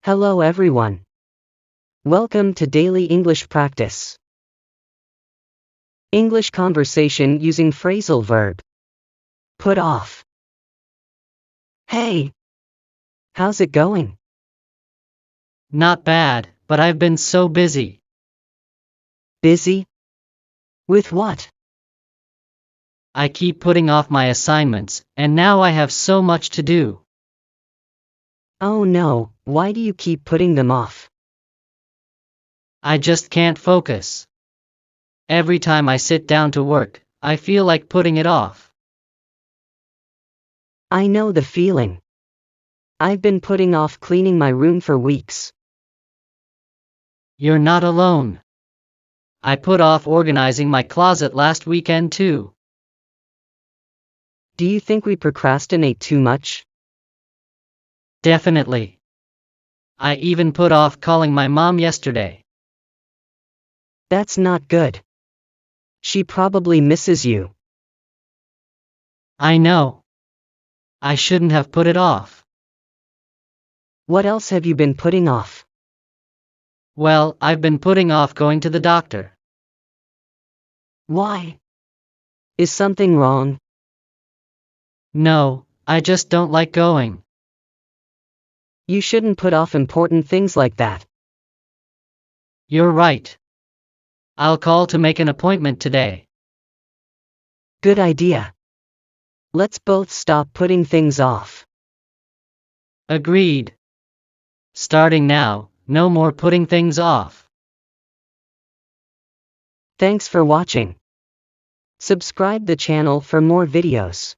Hello everyone. Welcome to Daily English Practice. English conversation using phrasal verb. Put off. Hey. How's it going? Not bad, but I've been so busy. Busy? With what? I keep putting off my assignments, and now I have so much to do. Oh no, why do you keep putting them off? I just can't focus. Every time I sit down to work, I feel like putting it off. I know the feeling. I've been putting off cleaning my room for weeks. You're not alone. I put off organizing my closet last weekend too. Do you think we procrastinate too much? Definitely. I even put off calling my mom yesterday. That's not good. She probably misses you. I know. I shouldn't have put it off. What else have you been putting off? Well, I've been putting off going to the doctor. Why? Is something wrong? No, I just don't like going. You shouldn't put off important things like that. You're right. I'll call to make an appointment today. Good idea. Let's both stop putting things off. Agreed. Starting now, no more putting things off. Thanks for watching. Subscribe the channel for more videos.